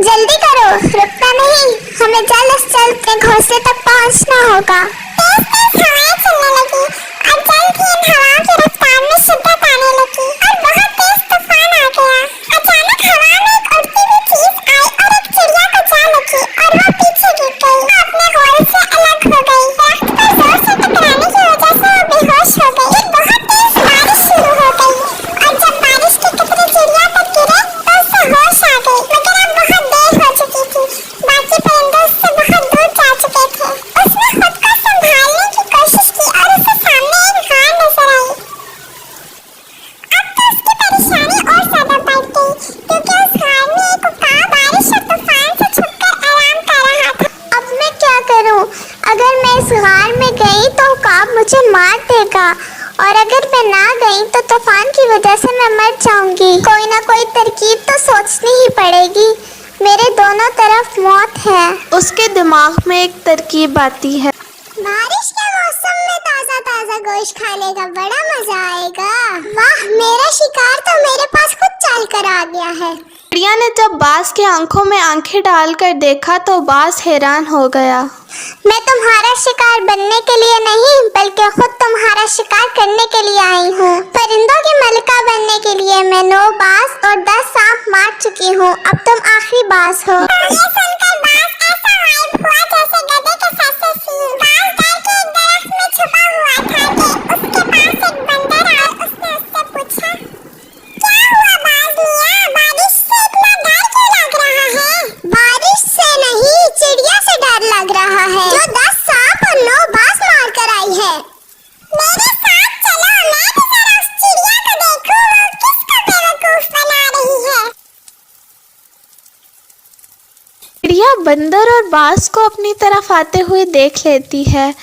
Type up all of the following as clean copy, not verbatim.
जल्दी करो, रुकना नहीं, हमें जल्द से जल्द अपने घोंसले तक पहुंचना होगा। तेज तेज हवाएं चलने लगी और जल्द ही इन हवाओं की रफ्तार में शिद्दत आने लगी और बहुत तेज तूफान आ गया। अचानक हवा में एक उड़ती हुई चीज आई और एक चिड़िया को जा लगी और वो पीछे गिर गई। वो अपने घोंसले से अलग हो गई। दरख्त पर जोर से टकराने की वजह से वो बेहोश हो गई। एक बहुत तेज बारिश शुरू हो गई और जब बारिश के कतरे चिड़िया पर गिरे तो उसे होश आ गई, मगर अब बहुत देर हो चुकी थी। बाकी परिंदे उससे बहुत दूर जा चुके थे। उसने खुद को संभालने की कोशिश की और उसे सामने एक गाय नजर आई। अब तो उसकी परेशानी और ज्यादा बढ़ गई, क्योंकि उस गाय में एक उकाब बारिश और तूफान से छुपकर आराम कर रहा था। अब मैं क्या करूं? अगर मैं इस गार में गई तो उकाब मुझे मार देगा और अगर मैं ना गई तो तूफान की वजह से मैं मर जाऊंगी। कोई ना कोई तरकीब तो सोचनी ही पड़ेगी, मेरे दोनों तरफ मौत है। उसके दिमाग में एक तरकीब आती है। बारिश के मौसम में ताजा ताजा गोश्त खाने का बड़ा मजा आएगा। वाह, मेरा शिकार तो मेरे पास खुद चल कर आ गया है। चिड़िया ने जब बाज के आंखों में आंखें डालकर देखा तो बाज हैरान हो गया। मैं तुम्हारा शिकार बनने के लिए नहीं, बल्कि खुद तुम्हारा शिकार करने के लिए आई हूँ। परिंदों की मलिका बनने के लिए मैं 9 बाज और 10 सांप मार चुकी हूँ। अब तुम आखिरी बाज हो। ये सुनकर बाज ऐसा गायब हुआ जैसे गधे के फंसे सींग। बाज डर के एक दरख्त में छुपा हुआ था कि उसके पास एक बंदर आया। उसने उससे पूछा, क्या हुआ बाज मियां, बारिश से इतना डर क्यों लग रहा है? बारिश से नहीं, चिड़िया से डर लग रहा है, जो 10 सांप और 9 बाज मार कर आई है। मेरे साथ चलो, मैं भी जरा उस चिड़िया को देखूं, वो किसको बेवकूफ बना रही है। चिड़िया बंदर और बाज को अपनी तरफ आते हुए देख लेती है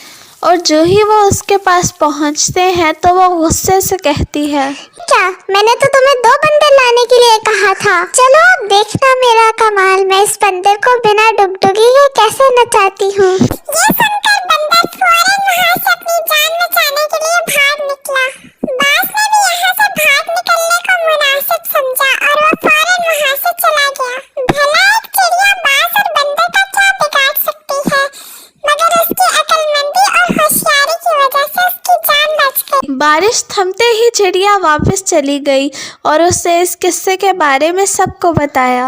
और जो ही वो उसके पास पहुंचते हैं तो वो गुस्से से कहती है, क्या मैंने तो तुम्हें 2 बंदर लाने के लिए कहा था। चलो अब देखना मेरा कमाल, मैं इस बंदर को बिना डुगडुगी के कैसे नचाती हूँ। ये सुनकर बंदर फौरन वहाँ से अपनी जान बचाने के लिए भाग निकला। बाज ने भी यहाँ से भाग निकलने को मुनासिब समझा और वो फौरन वहाँ से चला गया। भला एक चिड़िया बाज और बंदर का क्या बिगाड़ सकती है, मगर उसकी अक्लमंदी और होशियारी की वजह से उसकी जान बच गई। बारिश थमते ही चिड़िया वापस चली गई और उसे इस किस्से के बारे में सबको बताया।